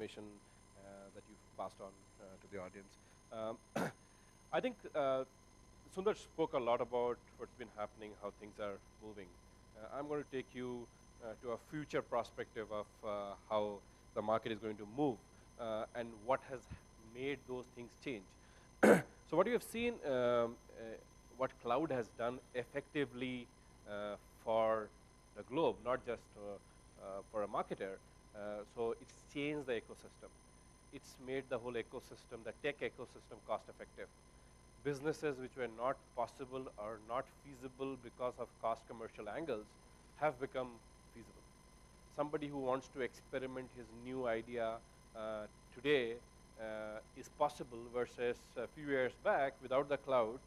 information that you've passed on to the audience. I think Sundar spoke a lot about what's been happening, how things are moving. I'm going to take you to a future perspective of how the market is going to move and what has made those things change. So what you have seen, what cloud has done effectively for the globe, not just for a marketer. So it's changed the ecosystem. It's made the whole ecosystem, the tech ecosystem, cost effective. Businesses which were not possible or not feasible because of cost commercial angles have become feasible. Somebody who wants to experiment his new idea today is possible versus a few years back without the cloud.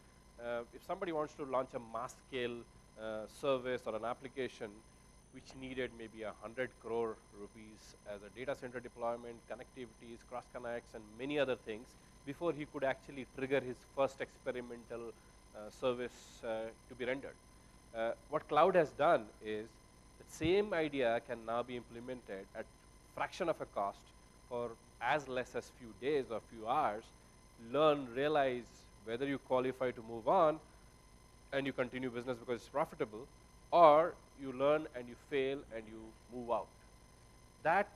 If somebody wants to launch a mass scale service or an application which needed maybe 100 crore rupees as a data center deployment, connectivities, cross connects, and many other things, before he could actually trigger his first experimental service to be rendered. What cloud has done is the same idea can now be implemented at fraction of a cost for as less as few days or few hours, learn, realize whether you qualify to move on and you continue business because it's profitable, or you learn and you fail and you move out. That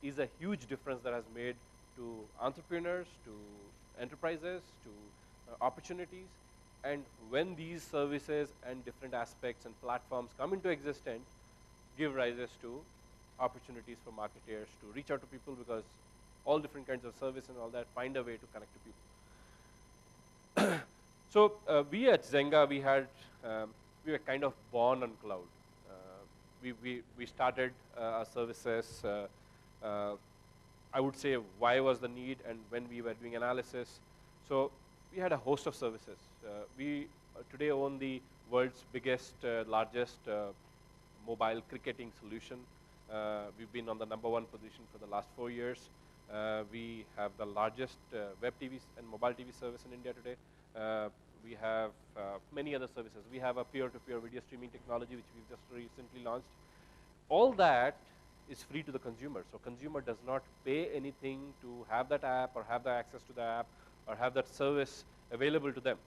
is a huge difference that has made to entrepreneurs, to enterprises, to opportunities. And when these services and different aspects and platforms come into existence, give rises to opportunities for marketers to reach out to people, because all different kinds of service and all that find a way to connect to people. So we at Zenga, we were kind of born on cloud. We started our services. I would say why was the need, and when we were doing analysis. So we had a host of services. We today own the world's biggest, largest mobile cricketing solution. We've been on the #1 position for the last 4 years. We have the largest web TV and mobile TV service in India today. We have many other services. We have a peer-to-peer video streaming technology, which we've just recently launched. All that is free to the consumer. So consumer does not pay anything to have that app or have the access to the app or have that service available to them.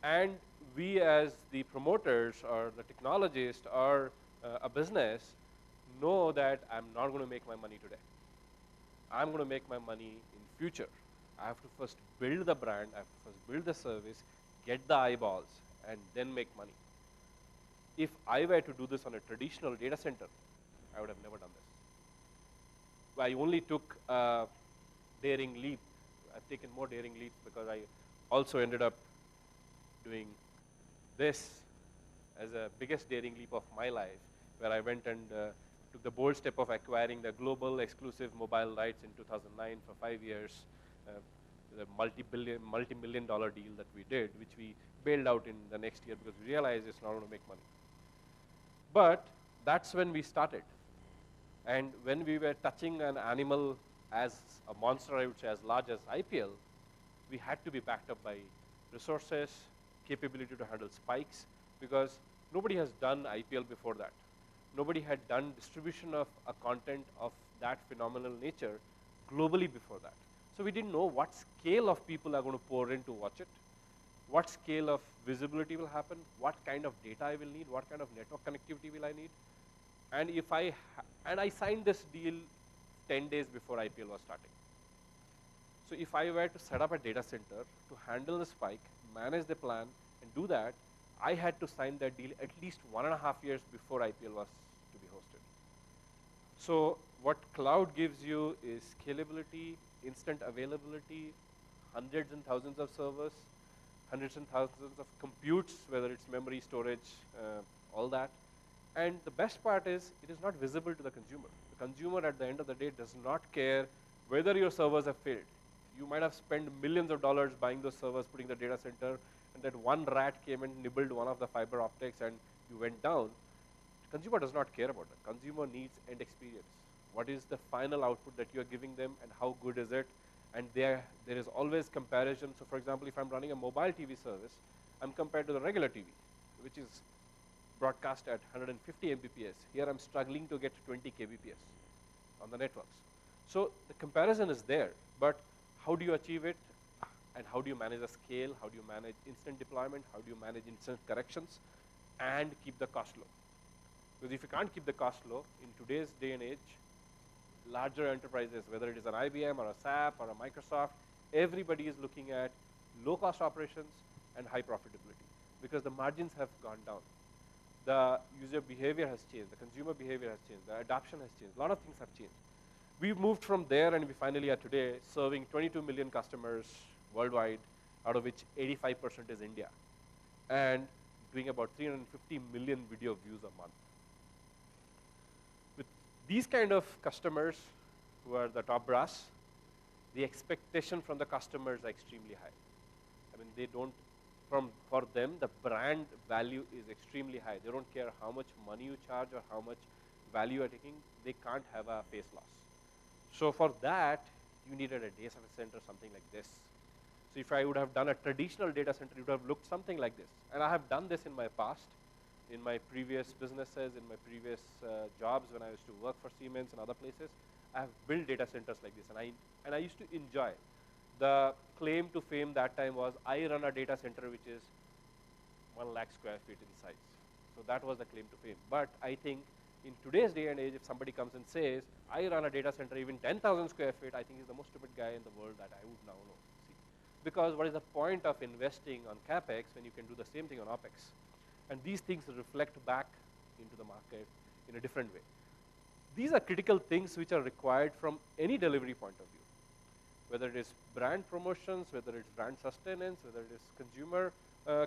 And we as the promoters or the technologists or a business know that I'm not going to make my money today. I'm going to make my money in future. I have to first build the brand, I have to first build the service, get the eyeballs, and then make money. If I were to do this on a traditional data center, I would have never done this. I only took a daring leap. I've taken more daring leaps because I also ended up doing this as a biggest daring leap of my life, where I went and took the bold step of acquiring the global exclusive mobile rights in 2009 for 5 years. The multi-million dollar deal that we did, which we bailed out in the next year because we realized it's not going to make money. But that's when we started. And when we were touching an animal as a monster, I would say as large as IPL, we had to be backed up by resources, capability to handle spikes, because nobody has done IPL before that. Nobody had done distribution of a content of that phenomenal nature globally before that. So we didn't know what scale of people are going to pour in to watch it, what scale of visibility will happen, what kind of data I will need, what kind of network connectivity will I need. And if I signed this deal 10 days before IPL was starting. So if I were to set up a data center to handle the spike, manage the plan, and do that, I had to sign that deal at least 1.5 years before IPL was to be hosted. So what cloud gives you is scalability, instant availability, hundreds and thousands of servers, hundreds and thousands of computes, whether it's memory, storage, all that. And the best part is it is not visible to the consumer. The consumer at the end of the day does not care whether your servers have failed. You might have spent millions of dollars buying those servers, putting the data center, and that one rat came and nibbled one of the fiber optics and you went down. The consumer does not care about that. Consumer needs end experience. What is the final output that you are giving them and how good is it? And there is always comparison. So for example, if I'm running a mobile TV service, I'm compared to the regular TV, which is broadcast at 150 Mbps. Here I'm struggling to get 20 kbps on the networks. So the comparison is there, but how do you achieve it? And how do you manage the scale? How do you manage instant deployment? How do you manage instant corrections? And keep the cost low. Because if you can't keep the cost low, in today's day and age, larger enterprises, whether it is an IBM or a SAP or a Microsoft, everybody is looking at low-cost operations and high profitability because the margins have gone down. The user behavior has changed. The consumer behavior has changed. The adoption has changed. A lot of things have changed. We've moved from there, and we finally are today serving 22 million customers worldwide, out of which 85% is India, and doing about 350 million video views a month. With these kind of customers, who are the top brass, the expectation from the customers are extremely high. I mean, they don't, for them, the brand value is extremely high. They don't care how much money you charge or how much value you're taking. They can't have a face loss. So for that, you needed a data center, something like this. So if I would have done a traditional data center, it would have looked something like this. And I have done this in my past, in my previous businesses, in my previous jobs when I used to work for Siemens and other places. I have built data centers like this, and I used to enjoy. The claim to fame that time was, I run a data center which is 1 lakh square feet in size. So that was the claim to fame. But I think in today's day and age, if somebody comes and says, I run a data center even 10,000 square feet, I think he's the most stupid guy in the world that I would now know. See. Because what is the point of investing on CapEx when you can do the same thing on OpEx? And these things reflect back into the market in a different way. These are critical things which are required from any delivery point of view. Whether it is brand promotions, whether it's brand sustenance, whether it is consumer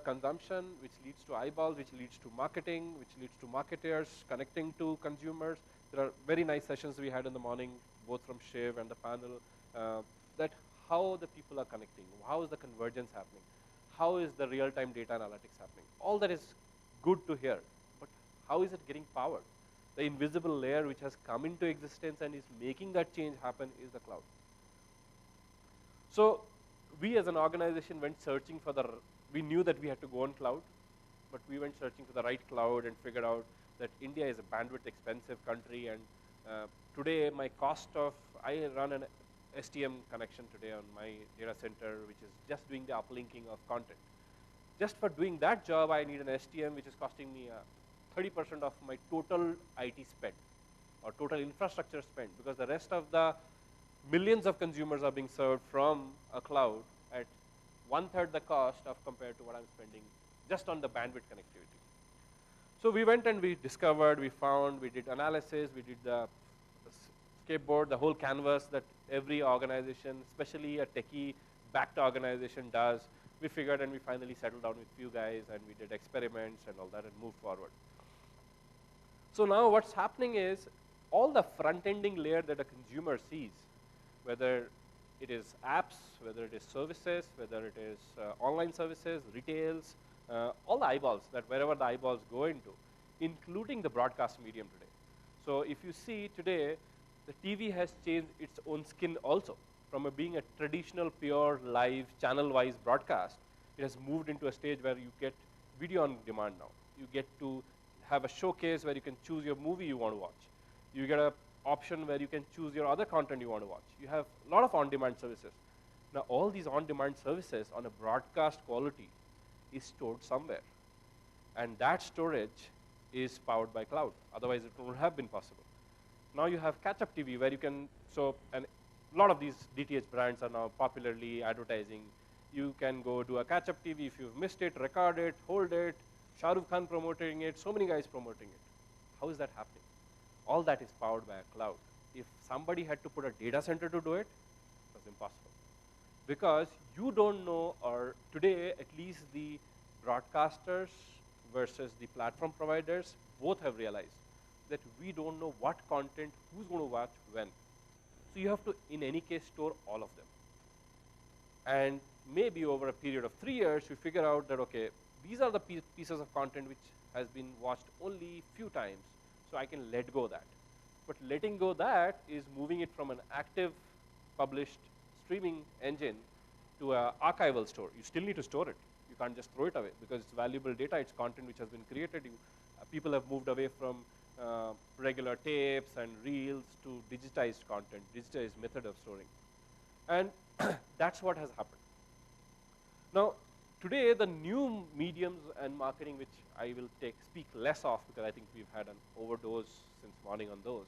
consumption, which leads to eyeballs, which leads to marketing, which leads to marketers connecting to consumers. There are very nice sessions we had in the morning, both from Shiv and the panel, that how the people are connecting, how is the convergence happening, how is the real-time data analytics happening. All that is good to hear, but how is it getting powered? The invisible layer which has come into existence and is making that change happen is the cloud. So we as an organization went searching for we knew that we had to go on cloud, but we went searching for the right cloud and figured out that India is a bandwidth expensive country, and today my cost of, I run an STM connection today on my data center, which is just doing the uplinking of content. Just for doing that job, I need an STM which is costing me 30% of my total IT spend or total infrastructure spend, because the rest of the millions of consumers are being served from a cloud at 1/3 the cost of compared to what I'm spending just on the bandwidth connectivity. So we went and we discovered, we found, we did analysis, we did the skateboard, the whole canvas that every organization, especially a techie-backed organization does. We figured and we finally settled down with few guys and we did experiments and all that and moved forward. So now what's happening is all the front-ending layer that a consumer sees, whether it is apps, whether it is services, whether it is online services, retails, all the eyeballs, that wherever the eyeballs go into, including the broadcast medium today. So if you see today, the TV has changed its own skin also. From being a traditional, pure, live, channel-wise broadcast, it has moved into a stage where you get video on demand now. You get to have a showcase where you can choose your movie you want to watch. You get an option where you can choose your other content you want to watch. You have a lot of on-demand services. Now, all these on-demand services on a broadcast quality is stored somewhere. And that storage is powered by cloud. Otherwise, it wouldn't have been possible. Now you have catch-up TV where you can, and a lot of these DTH brands are now popularly advertising. You can go do a catch-up TV. If you've missed it, record it, hold it. Shah Rukh Khan promoting it, so many guys promoting it. How is that happening? All that is powered by a cloud. If somebody had to put a data center to do it, it was impossible. Because you don't know, or today at least the broadcasters versus the platform providers both have realized that we don't know what content, who's going to watch when. So you have to, in any case, store all of them. And maybe over a period of 3 years, you figure out that, okay, these are the pieces of content which has been watched only few times, so I can let go that. But letting go that is moving it from an active, published streaming engine to an archival store. You still need to store it. You can't just throw it away because it's valuable data. It's content which has been created. People have moved away from regular tapes and reels to digitized content, digitized method of storing. And that's what has happened. Now, today the new mediums and marketing, which I will speak less of because I think we've had an overdose since morning on those,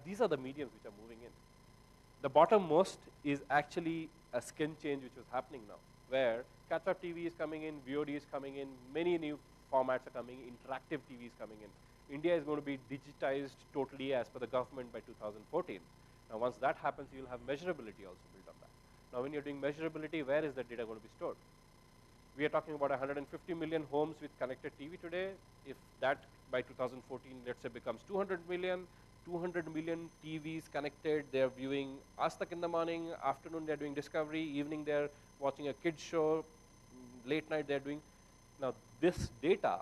these are the mediums which are moving in. The bottommost is actually a skin change which was happening now, where catch-up TV is coming in, VOD is coming in, many new formats are coming, interactive TV is coming in. India is going to be digitized totally as per the government by 2014. Now, once that happens, you'll have measurability also built on that. Now, when you're doing measurability, where is the data going to be stored? We are talking about 150 million homes with connected TV today. If that by 2014, let's say, becomes 200 million TVs connected, they're viewing Aaj Tak in the morning, afternoon they're doing Discovery, evening they're watching a kids show, late night they're doing. Now, this data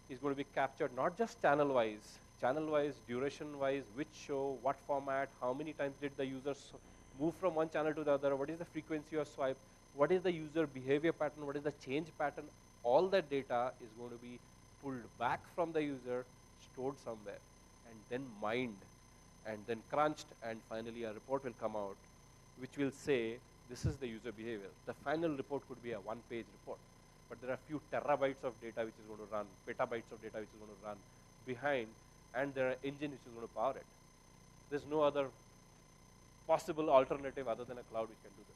is going to be captured not just channel-wise, duration-wise, which show, what format, how many times did the users move from one channel to the other, what is the frequency of swipe, what is the user behavior pattern, what is the change pattern. All that data is going to be pulled back from the user, stored somewhere, and then mined, and then crunched, and finally a report will come out which will say, this is the user behavior. The final report could be a one-page report, but there are a few terabytes of data which is going to run, petabytes of data which is going to run behind, and there are engine which is going to power it. There's no other possible alternative other than a cloud which can do this.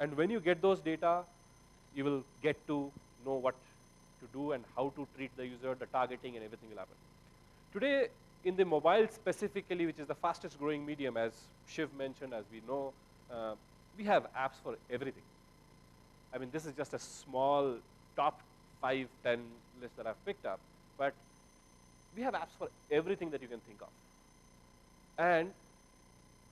And when you get those data, you will get to know what to do and how to treat the user, the targeting, and everything will happen. Today, in the mobile specifically, which is the fastest growing medium, as Shiv mentioned, as we know, we have apps for everything. I mean, this is just a small top 5, 10 list that I've picked up, but we have apps for everything that you can think of. And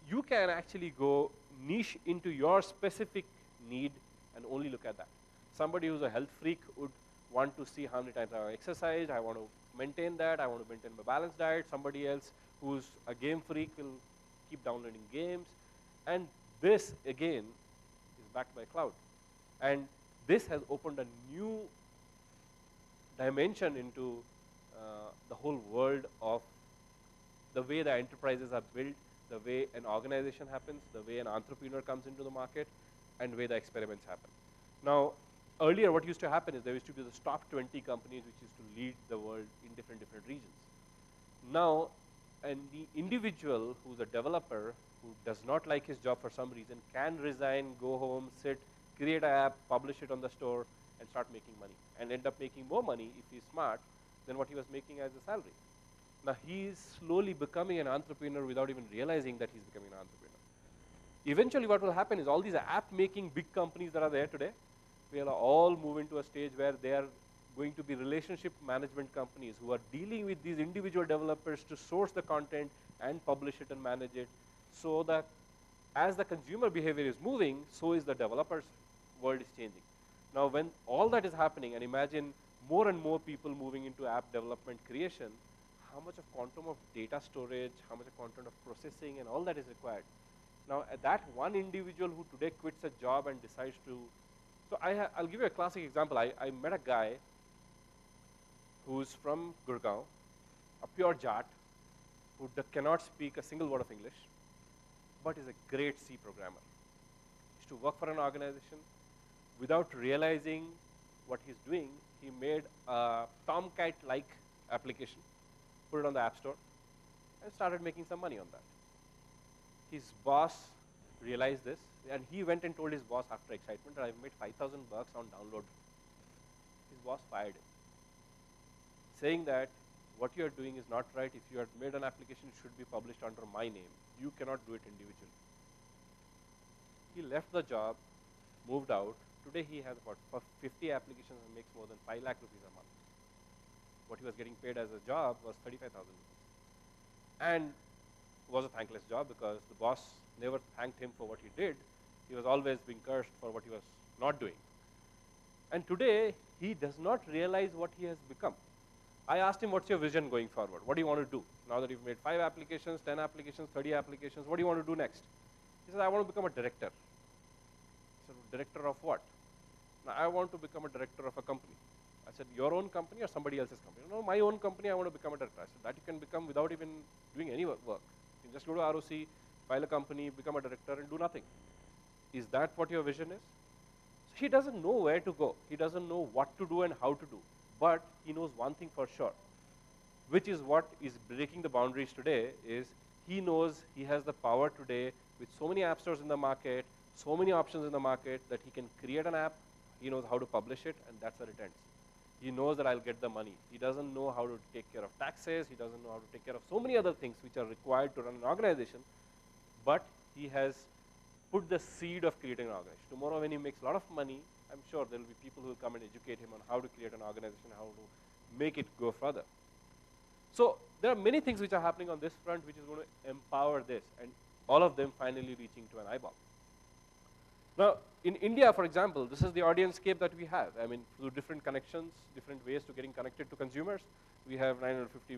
you can actually go niche into your specific need and only look at that. Somebody who's a health freak would want to see how many times I exercise, I want to maintain that, I want to maintain my balanced diet. Somebody else who's a game freak will keep downloading games. And this, again, is backed by cloud. And this has opened a new dimension into the whole world of the way the enterprises are built, the way an organization happens, the way an entrepreneur comes into the market, and the way the experiments happen. Now, earlier what used to happen is there used to be the top 20 companies which used to lead the world in different regions. Now, and the individual who's a developer who does not like his job for some reason can resign, go home, sit, create an app, publish it on the store, and start making money, and end up making more money if he's smart than what he was making as a salary. Now, he's slowly becoming an entrepreneur without even realizing that he's becoming an entrepreneur. Eventually, what will happen is all these app-making big companies that are there today, will all move into a stage where they are going to be relationship management companies who are dealing with these individual developers to source the content and publish it and manage it, so that as the consumer behavior is moving, so is the developers' world is changing. Now, when all that is happening, and imagine more and more people moving into app development creation, how much of quantum of data storage, how much of quantum of processing, and all that is required. Now, that one individual who today quits a job and decides to, so I'll give you a classic example. I met a guy who's from Gurgaon, a pure Jat, who cannot speak a single word of English, but is a great C programmer. He used to work for an organization. Without realizing what he's doing, he made a Tomcat-like application, put it on the App Store, and started making some money on that. His boss realized this, and he went and told his boss after excitement that I've made $5,000 on download. His boss fired him, saying that what you are doing is not right. If you had made an application, it should be published under my name. You cannot do it individually. He left the job, moved out. Today he has about 50 applications and makes more than 5 lakh rupees a month. What he was getting paid as a job was 35,000 rupees. And was a thankless job because the boss never thanked him for what he did. He was always being cursed for what he was not doing. And today, he does not realize what he has become. I asked him, what's your vision going forward? What do you want to do? Now that you've made 5 applications, 10 applications, 30 applications, what do you want to do next? He says, I want to become a director. I said, director of what? Now, I want to become a director of a company. I said, your own company or somebody else's company? No, my own company, I want to become a director. I said, that you can become without even doing any work. You can just go to ROC, file a company, become a director, and do nothing. Is that what your vision is? So he doesn't know where to go. He doesn't know what to do and how to do. But he knows one thing for sure, which is what is breaking the boundaries today, is he knows he has the power today with so many app stores in the market, so many options in the market, that he can create an app, he knows how to publish it, and that's where it ends. He knows that I'll get the money. He doesn't know how to take care of taxes, he doesn't know how to take care of so many other things which are required to run an organization, but he has put the seed of creating an organization. Tomorrow when he makes a lot of money, I'm sure there will be people who will come and educate him on how to create an organization, how to make it go further. So there are many things which are happening on this front which is going to empower this, and all of them finally reaching to an eyeball. Now, in India, for example, this is the audience-scape that we have. I mean, through different connections, different ways to getting connected to consumers. We have 950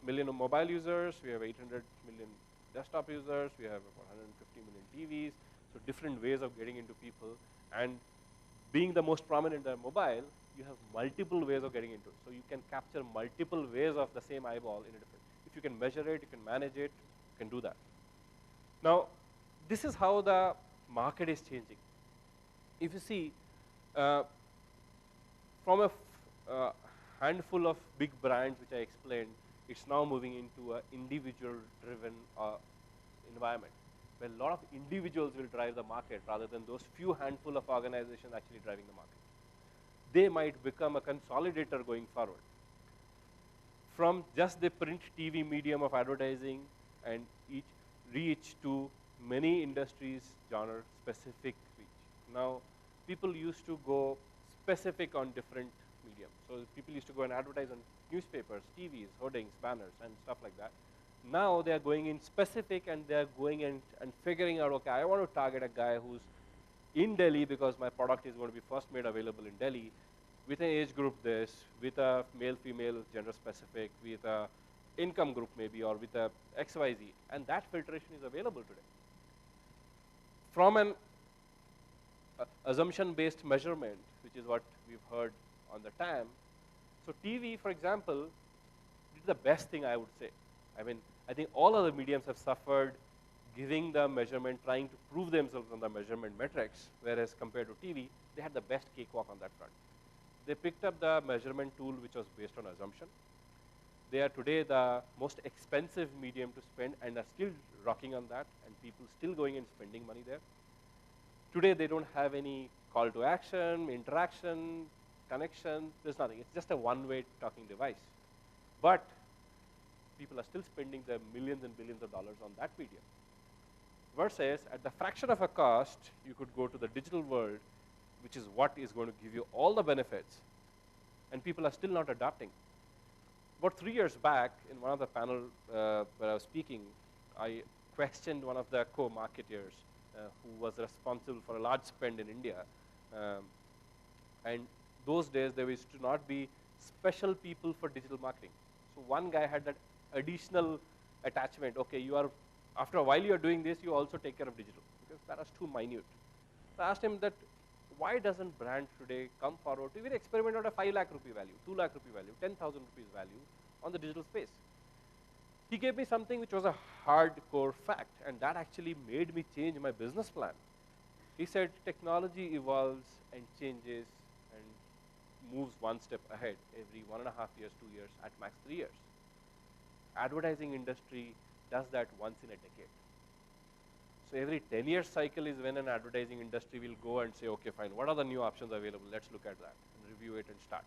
million mobile users. We have 800 million desktop users. We have 150 million TVs. So different ways of getting into people. And being the most prominent in mobile, you have multiple ways of getting into it. So you can capture multiple ways of the same eyeball in a different. If you can measure it, you can manage it, you can do that. Now, this is how the market is changing. If you see, from a handful of big brands which I explained, it's now moving into an individual-driven environment, where a lot of individuals will drive the market rather than those few handful of organizations actually driving the market. They might become a consolidator going forward. From just the print TV medium of advertising and each reach to many industries, genre specific reach. Now, people used to go specific on different mediums. So people used to go and advertise on newspapers, TVs, hoardings, banners, and stuff like that. Now they are going in specific, and they are going in and figuring out, okay, I want to target a guy who's in Delhi because my product is going to be first made available in Delhi, with an age group this, with a male-female gender specific, with a income group maybe, or with a XYZ, and that filtration is available today. From an assumption-based measurement, which is what we've heard on the TAM, so TV, for example, did the best thing, I would say. I mean, I think all other mediums have suffered giving the measurement, trying to prove themselves on the measurement metrics, whereas compared to TV, they had the best cakewalk on that front. They picked up the measurement tool which was based on assumption. They are today the most expensive medium to spend and are still rocking on that, and people still going and spending money there. Today they don't have any call to action, interaction, connection, there's nothing. It's just a one-way talking device. But people are still spending their millions and billions of dollars on that medium. Versus at the fraction of a cost, you could go to the digital world, which is what is going to give you all the benefits, and people are still not adopting. About 3 years back, in one of the panel where I was speaking, I questioned one of the co-marketeers who was responsible for a large spend in India. And those days, there used to not be special people for digital marketing. So one guy had that additional attachment. Okay, you are, after a while you are doing this, you also take care of digital, because that was too minute. So I asked him that, why doesn't brand today come forward to even experiment on a 5 lakh rupee value, 2 lakh rupee value, 10,000 rupees value on the digital space? He gave me something which was a hardcore fact, and that actually made me change my business plan. He said technology evolves and changes and moves one step ahead every 1.5 years, 2 years, at max 3 years. Advertising industry does that once in a decade. So every 10-year cycle is when an advertising industry will go and say, okay, fine, what are the new options available? Let's look at that and review it and start.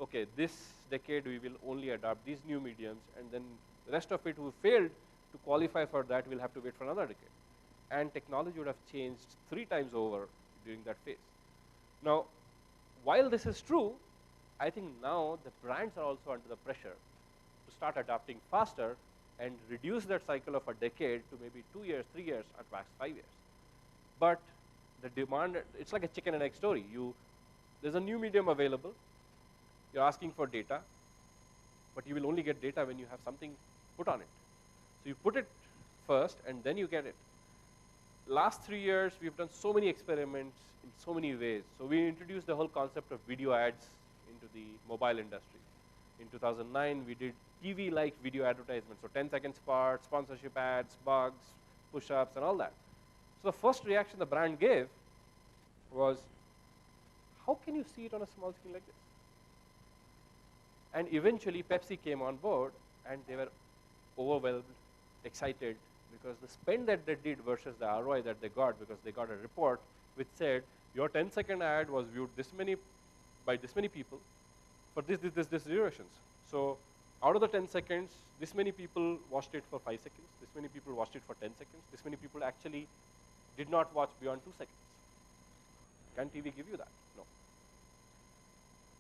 Okay, this decade we will only adopt these new mediums, and then the rest of it who failed to qualify for that will have to wait for another decade. And technology would have changed 3 times over during that phase. Now, while this is true, I think now the brands are also under the pressure to start adapting faster and reduce that cycle of a decade to maybe 2 years, 3 years, at max 5 years. But the demand, it's like a chicken and egg story. There's a new medium available, you're asking for data, but you will only get data when you have something put on it. So you put it first, and then you get it. Last 3 years, we've done so many experiments in so many ways. So we introduced the whole concept of video ads in into the mobile industry. In 2009, we did TV-like video advertisements, so 10-second spots, sponsorship ads, bugs, push-ups, and all that. So the first reaction the brand gave was, how can you see it on a small screen like this? And eventually, Pepsi came on board, and they were overwhelmed, excited, because the spend that they did versus the ROI that they got, because they got a report which said, your 10-second ad was viewed by this many people for this durations. So out of the 10 seconds, this many people watched it for 5 seconds, this many people watched it for 10 seconds, this many people actually did not watch beyond 2 seconds. Can TV give you that? No.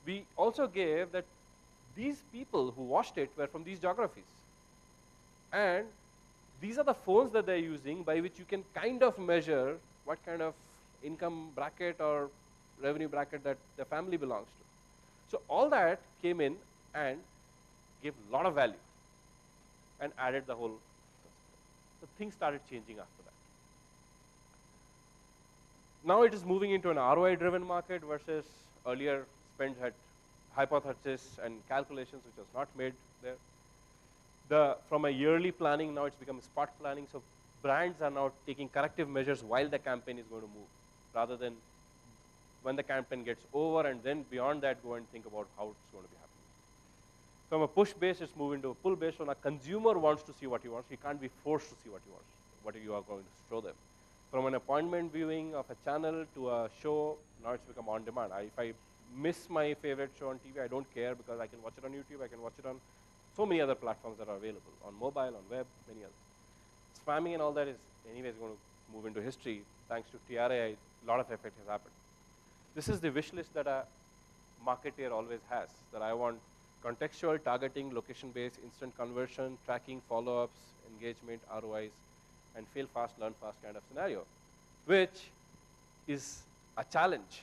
We also gave that these people who watched it were from these geographies. And these are the phones that they're using by which you can kind of measure what kind of income bracket or revenue bracket that the family belongs to. So all that came in and gave a lot of value and added the whole. So things started changing after that. Now it is moving into an ROI-driven market versus earlier spend had hypothesis and calculations which was not made there. From a yearly planning, now it's become spot planning. So brands are now taking corrective measures while the campaign is going to move, rather than when the campaign gets over and then beyond that go and think about how it's going to be happening. From a push base, it's moving to a pull base. So now consumer wants to see what he wants. He can't be forced to see what he wants, what you are going to show them. From an appointment viewing of a channel to a show, now it's become on demand. If I miss my favorite show on TV, I don't care, because I can watch it on YouTube, I can watch it on so many other platforms that are available, on mobile, on web, many others. Spamming and all that is anyways going to move into history. Thanks to TRAI, a lot of effect has happened. This is the wish list that a marketer always has, that I want contextual targeting, location-based, instant conversion, tracking, follow-ups, engagement, ROIs, and fail fast, learn fast kind of scenario, which is a challenge.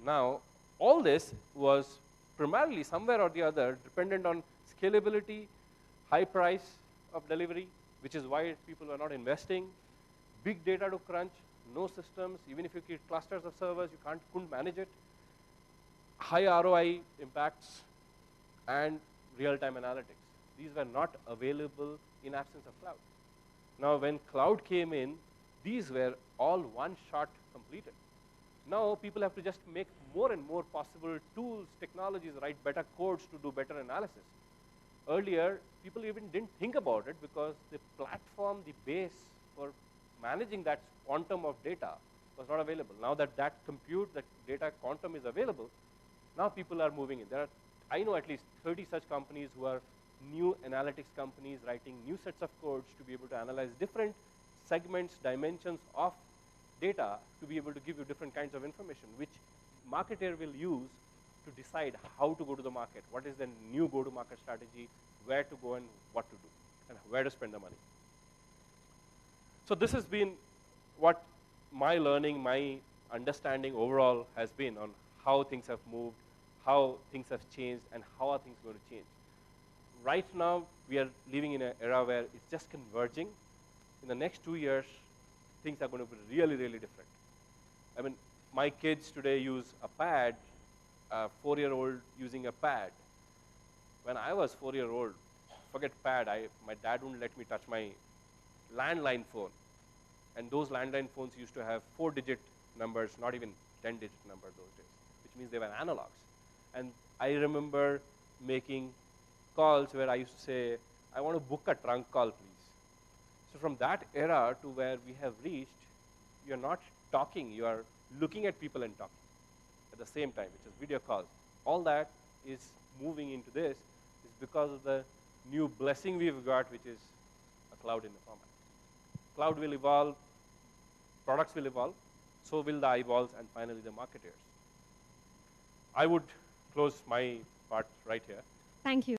Now, all this was primarily somewhere or the other dependent on scalability, high price of delivery, which is why people are not investing, big data to crunch, no systems, even if you create clusters of servers, you couldn't manage it, high ROI impacts, and real-time analytics. These were not available in absence of cloud. Now, when cloud came in, these were all one-shot completed. Now, people have to just make more and more possible tools, technologies, write better codes to do better analysis. Earlier, people even didn't think about it because the platform, the base for managing that quantum of data was not available. Now that compute, that data quantum is available, now people are moving in. I know at least 30 such companies who are new analytics companies writing new sets of codes to be able to analyze different segments, dimensions of data to be able to give you different kinds of information, which marketer will use to decide how to go to the market, what is the new go-to-market strategy, where to go and what to do, and where to spend the money. So this has been what my learning, my understanding overall has been on how things have moved, how things have changed, and how are things going to change. Right now, we are living in an era where it's just converging. In the next 2 years, things are going to be really, really different. I mean, my kids today use a pad, a 4-year-old using a pad. When I was 4-year-old, forget pad, my dad wouldn't let me touch my landline phone. And those landline phones used to have 4-digit numbers, not even 10-digit number those days, which means they were analogs. And I remember making calls where I used to say, I want to book a trunk call, please. So from that era to where we have reached, you're not talking, you are looking at people and talking at the same time, which is video calls. All that is moving into this is because of the new blessing we've got, which is a cloud in the format. Cloud will evolve, products will evolve, so will the eyeballs, and finally the marketers. I would close my part right here. Thank you.